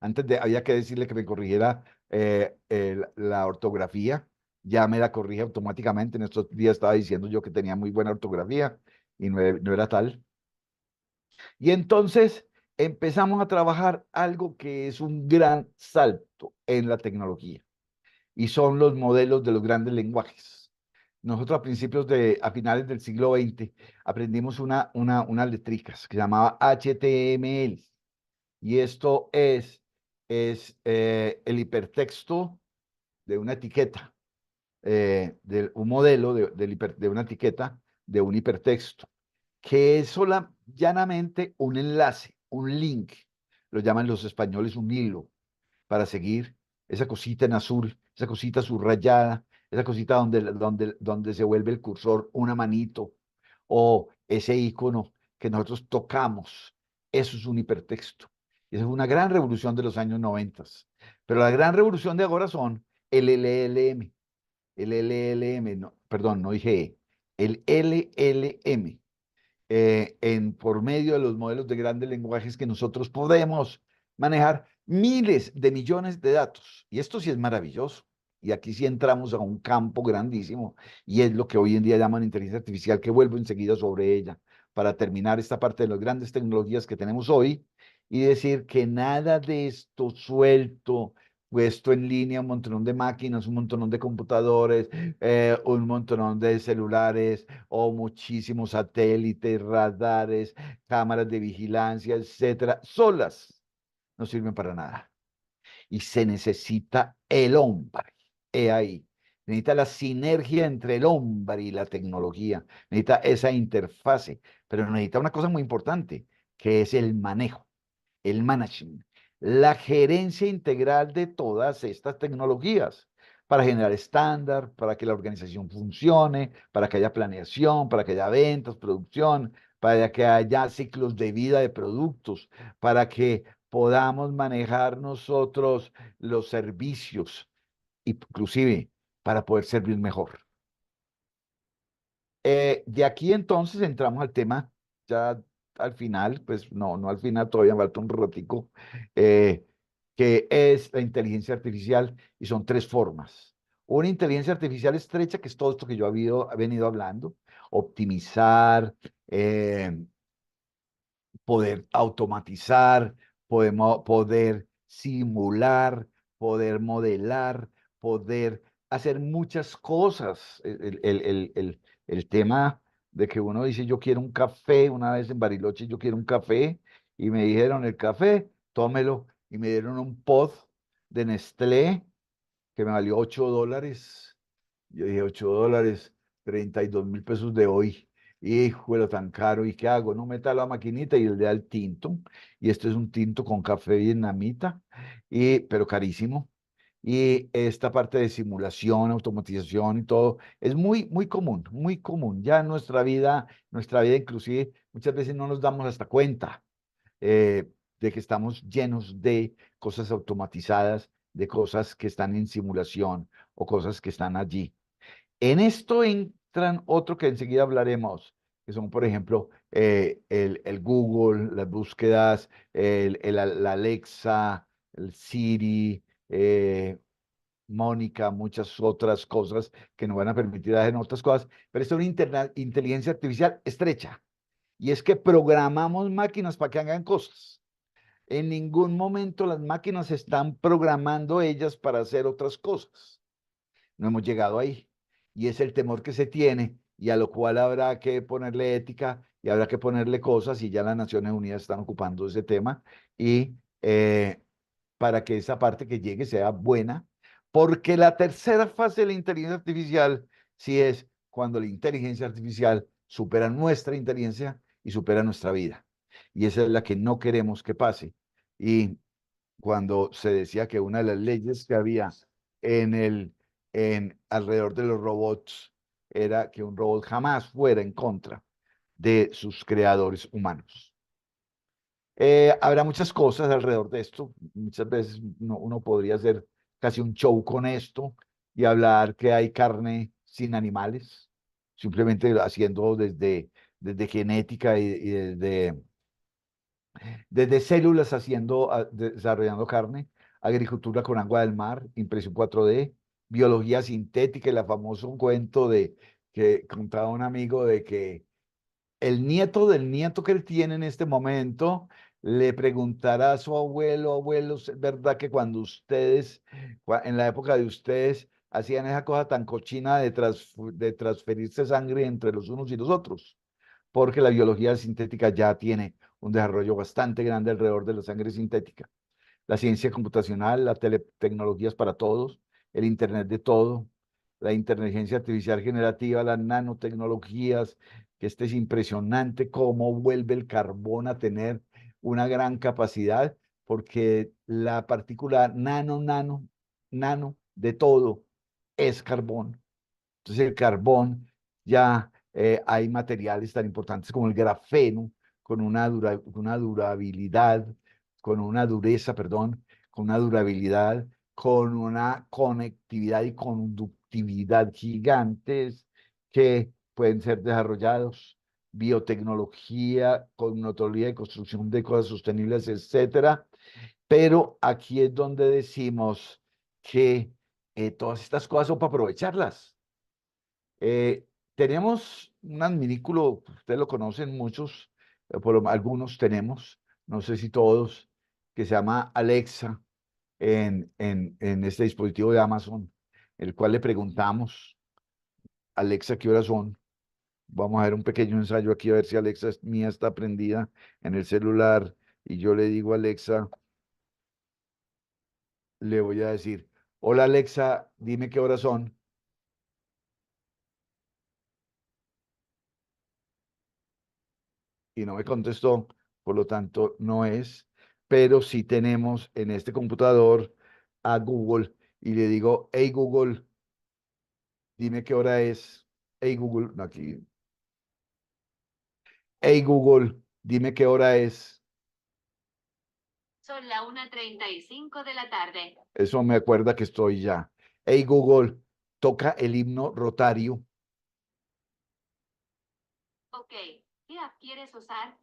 Había que decirle que me corrigiera la ortografía, ya me la corrige automáticamente. En estos días estaba diciendo yo que tenía muy buena ortografía y no era tal. Y entonces empezamos a trabajar algo que es un gran salto en la tecnología y son los modelos de los grandes lenguajes. Nosotros a finales del siglo XX aprendimos unas letricas que se llamaba HTML. Y esto es el hipertexto de una etiqueta, de un modelo de una etiqueta de un hipertexto, que es llanamente un enlace, un link. Lo llaman los españoles un hilo para seguir esa cosita en azul, esa cosita subrayada, esa cosita donde se vuelve el cursor una manito, o ese icono que nosotros tocamos. Eso es un hipertexto. Esa es una gran revolución de los años 90. Pero la gran revolución de ahora son el LLM. El LLM, no, perdón, no dije el LLM, por medio de los modelos de grandes lenguajes que nosotros podemos manejar miles de millones de datos. Y esto sí es maravilloso. Y aquí sí entramos a un campo grandísimo y es lo que hoy en día llaman inteligencia artificial, que vuelvo enseguida sobre ella para terminar esta parte de las grandes tecnologías que tenemos hoy y decir que nada de esto suelto, puesto en línea, un montón de máquinas, un montón de computadores, un montón de celulares, o muchísimos satélites, radares, cámaras de vigilancia, etcétera, solas no sirven para nada. Y se necesita el hombre. He ahí. Necesita la sinergia entre el hombre y la tecnología. Necesita esa interfase. Pero necesita una cosa muy importante, que es el manejo, el management. la gerencia integral de todas estas tecnologías para generar estándar, para que la organización funcione, para que haya planeación, para que haya ventas, producción, para que haya ciclos de vida de productos, para que podamos manejar nosotros los servicios, inclusive para poder servir mejor. De aquí entonces entramos al tema ya al final, pues no, no al final, todavía falta un ratico, eh, que es la inteligencia artificial y son tres formas. Una inteligencia artificial estrecha, que es todo esto que yo he venido hablando, optimizar, poder automatizar, poder simular, poder modelar, poder hacer muchas cosas. El tema de que uno dice, yo quiero un café, una vez en Bariloche yo quiero un café, y me dijeron, el café, tómelo, y me dieron un pod de Nestlé que me valió $8. Yo dije, $8, 32.000 pesos de hoy. Híjole, tan caro. ¿Y qué hago? No, meta la maquinita y el de al tinto. Y esto es un tinto con café vietnamita, pero carísimo. Y esta parte de simulación, automatización y todo es muy, muy común, muy común. Ya en nuestra vida inclusive, muchas veces no nos damos hasta cuenta eh, de que estamos llenos de cosas automatizadas, de cosas que están en simulación o cosas que están allí. En esto entran otro que enseguida hablaremos, que son, por ejemplo, el Google, las búsquedas, la Alexa, el Siri, Mónica, muchas otras cosas que nos van a permitir hacer otras cosas, pero esto es una inteligencia artificial estrecha. Y es que programamos máquinas para que hagan cosas. En ningún momento las máquinas están programando ellas para hacer otras cosas. No hemos llegado ahí. Y es el temor que se tiene y a lo cual habrá que ponerle ética y habrá que ponerle cosas, y ya las Naciones Unidas están ocupando ese tema, y para que esa parte que llegue sea buena, porque la tercera fase de la inteligencia artificial sí es cuando la inteligencia artificial supera nuestra inteligencia y supera nuestra vida. Y esa es la que no queremos que pase. Y cuando se decía que una de las leyes que había en alrededor de los robots era que un robot jamás fuera en contra de sus creadores humanos. Habrá muchas cosas alrededor de esto. Muchas veces uno podría hacer casi un show con esto y hablar que hay carne sin animales, simplemente haciendo desde genética y desde células haciendo, desarrollando carne, agricultura con agua del mar, impresión 4D, biología sintética, y la famoso cuento de que contaba un amigo de que el nieto del nieto que él tiene en este momento le preguntará a su abuelo, abuelos, ¿es verdad que cuando ustedes, en la época de ustedes, hacían esa cosa tan cochina de transferirse sangre entre los unos y los otros? Porque la biología sintética ya tiene un desarrollo bastante grande alrededor de la sangre sintética. La ciencia computacional, las tecnologías para todos, el Internet de todo, la inteligencia artificial generativa, las nanotecnologías, que este es impresionante cómo vuelve el carbón a tener una gran capacidad, porque la partícula nano de todo es carbón. Entonces el carbón, ya hay materiales tan importantes como el grafeno, con una durabilidad, con una dureza, perdón, con una durabilidad, con una conectividad y conductividad gigantes que pueden ser desarrollados, biotecnología, cognicología y construcción de cosas sostenibles, etcétera. Pero aquí es donde decimos que todas estas cosas son para aprovecharlas. Tenemos un adminículo, ustedes lo conocen muchos, algunos tenemos, no sé si todos, que se llama Alexa en este dispositivo de Amazon, el cual le preguntamos, Alexa, ¿qué horas son? Vamos a ver un pequeño ensayo aquí a ver si Alexa mía está prendida en el celular, y yo le digo a Alexa, le voy a decir, hola Alexa, dime qué horas son, y no me contestó, por lo tanto no es. pero sí tenemos en este computador a Google y le digo, hey Google, dime qué hora es. Hey Google, no, aquí. Hey Google, dime qué hora es. Son la 1:35 de la tarde. Eso me acuerda que estoy ya. Hey Google, toca el himno rotario. Ok, ¿qué app quieres usar?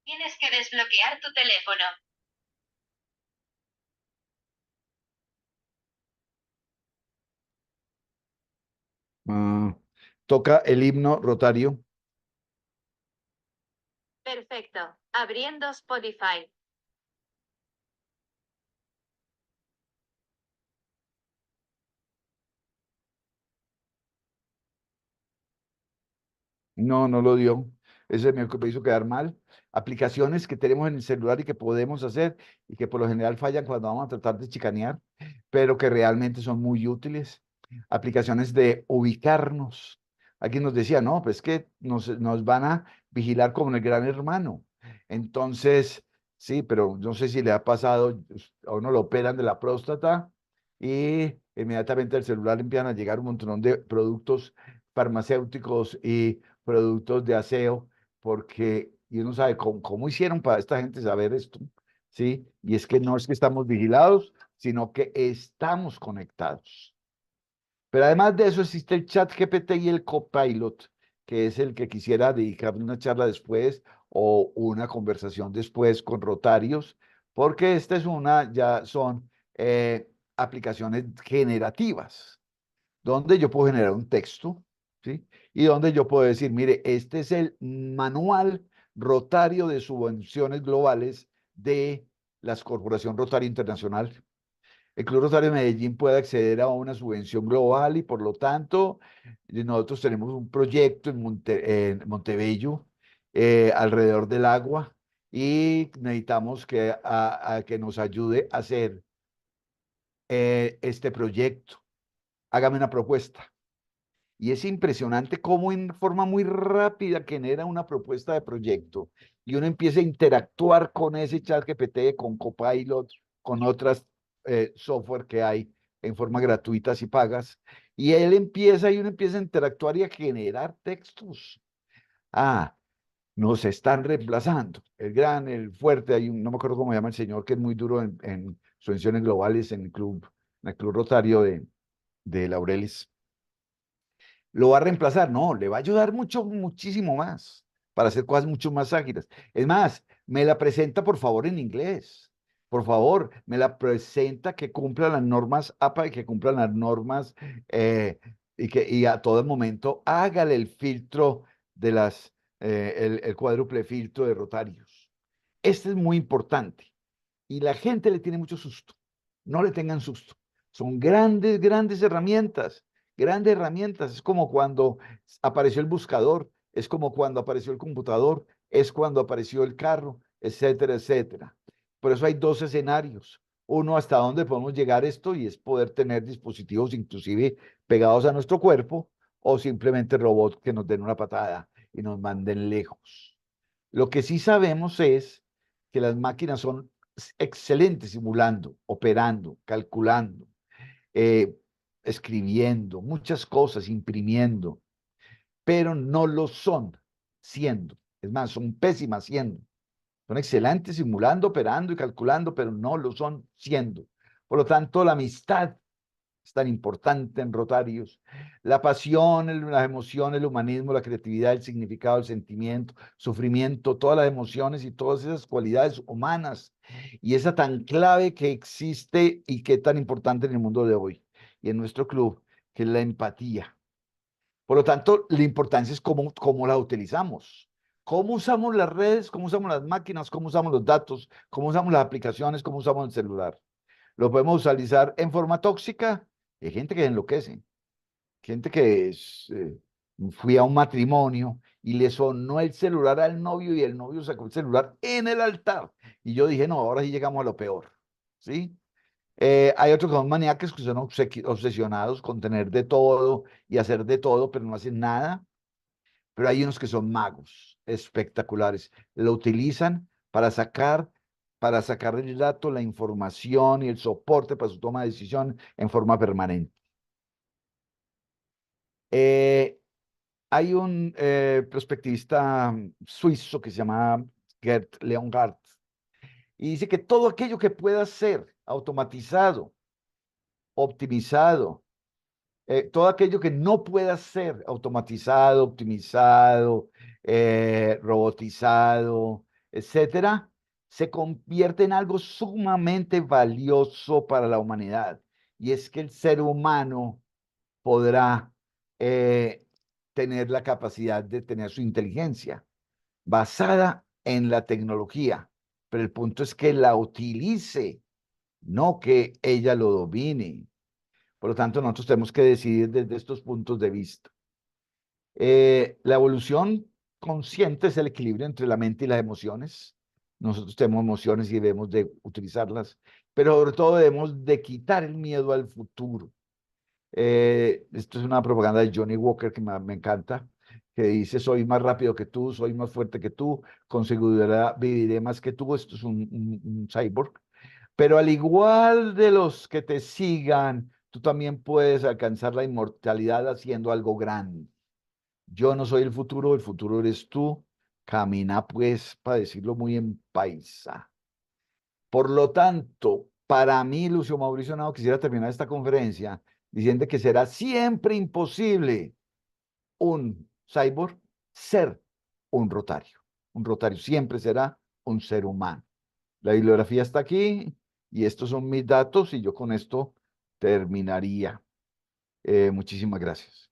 Tienes que desbloquear tu teléfono. Ah, toca el himno rotario. Perfecto. Abriendo Spotify. No, no lo dio. Ese me hizo quedar mal. Aplicaciones que tenemos en el celular y que podemos hacer y que por lo general fallan cuando vamos a tratar de chicanear, pero que realmente son muy útiles. Aplicaciones de ubicarnos. Alguien nos decía, no, pues que nos van a vigilar como en el gran hermano. Entonces, sí, pero no sé si le ha pasado, a uno lo operan de la próstata y inmediatamente al celular empiezan a llegar un montón de productos farmacéuticos y productos de aseo, porque y uno sabe cómo hicieron para esta gente saber esto, ¿sí? Y es que no es que estamos vigilados, sino que estamos conectados. Pero además de eso existe el chat GPT y el Copilot, que es el que quisiera dedicarle una charla después o una conversación después con Rotarios, porque esta es ya son aplicaciones generativas donde yo puedo generar un texto, ¿sí? Y donde yo puedo decir, mire, este es el manual rotario de subvenciones globales de la Corporación Rotaria Internacional. El Club Rotario de Medellín puede acceder a una subvención global y por lo tanto nosotros tenemos un proyecto en Montebello alrededor del agua y necesitamos a que nos ayude a hacer este proyecto. Hágame una propuesta. Y es impresionante cómo en forma muy rápida genera una propuesta de proyecto y uno empieza a interactuar con ese chat GPT, con Copilot, con otras software que hay en forma gratuitas y pagas. Y él empieza y uno empieza a interactuar y a generar textos. Ah, nos están reemplazando. El fuerte, no me acuerdo cómo se llama el señor, que es muy duro en subvenciones globales en el club Rotario de Laureles. ¿Lo va a reemplazar? No, le va a ayudar mucho, muchísimo más para hacer cosas mucho más ágiles. Es más, me la presenta por favor en inglés. Por favor, me la presenta que cumpla las normas APA y que cumpla las normas y a todo momento hágale el filtro de el cuádruple filtro de rotarios. Este es muy importante y la gente le tiene mucho susto. No le tengan susto. Son grandes, grandes herramientas, grandes herramientas. Es como cuando apareció el buscador, es como cuando apareció el computador, es cuando apareció el carro, etcétera, etcétera. Por eso hay dos escenarios. Uno, hasta dónde podemos llegar esto y es poder tener dispositivos inclusive pegados a nuestro cuerpo o simplemente robots que nos den una patada y nos manden lejos. Lo que sí sabemos es que las máquinas son excelentes simulando, operando, calculando, eh, escribiendo, muchas cosas, imprimiendo, pero no lo son siendo. Es más, son pésimas siendo. Son excelentes simulando, operando y calculando, pero no lo son siendo. Por lo tanto, la amistad es tan importante en Rotarios. La pasión, las emociones, el humanismo, la creatividad, el significado, el sentimiento, sufrimiento, todas las emociones y todas esas cualidades humanas. Y esa tan clave que existe y que es tan importante en el mundo de hoy y en nuestro club, que es la empatía. Por lo tanto, la importancia es cómo la utilizamos. ¿Cómo usamos las redes? ¿Cómo usamos las máquinas? ¿Cómo usamos los datos? ¿Cómo usamos las aplicaciones? ¿Cómo usamos el celular? Lo podemos utilizar en forma tóxica. Hay gente que enloquece, gente que fui a un matrimonio y le sonó el celular al novio y el novio sacó el celular en el altar. Y yo dije, no, ahora sí llegamos a lo peor, ¿sí? Hay otros que son maníacos que son obsesionados con tener de todo y hacer de todo, pero no hacen nada. Pero hay unos que son magos espectaculares. Lo utilizan para sacar, para sacar el dato, la información y el soporte para su toma de decisión en forma permanente. Eh, Hay un prospectivista suizo que se llama Gerd Leonhardt y dice que todo aquello que pueda ser automatizado, optimizado, todo aquello que no pueda ser automatizado, optimizado, robotizado, etcétera, se convierte en algo sumamente valioso para la humanidad. Y es que el ser humano podrá eh, tener la capacidad de tener su inteligencia basada en la tecnología, pero el punto es que la utilice, no que ella lo domine. Por lo tanto, nosotros tenemos que decidir desde estos puntos de vista. La evolución consciente es el equilibrio entre la mente y las emociones. Nosotros tenemos emociones y debemos de utilizarlas, pero sobre todo debemos de quitar el miedo al futuro. Esto es una propaganda de Johnny Walker que me encanta, que dice, soy más rápido que tú, soy más fuerte que tú, con seguridad viviré más que tú. Esto es un cyborg. Pero al igual de los que te sigan, tú también puedes alcanzar la inmortalidad haciendo algo grande. Yo no soy el futuro eres tú. Camina pues, para decirlo muy en paisa. Por lo tanto, para mí, Lucio Mauricio Henao, quisiera terminar esta conferencia diciendo que será siempre imposible un cyborg ser un rotario. Un rotario siempre será un ser humano. La bibliografía está aquí y estos son mis datos y yo con esto terminaría. Muchísimas gracias.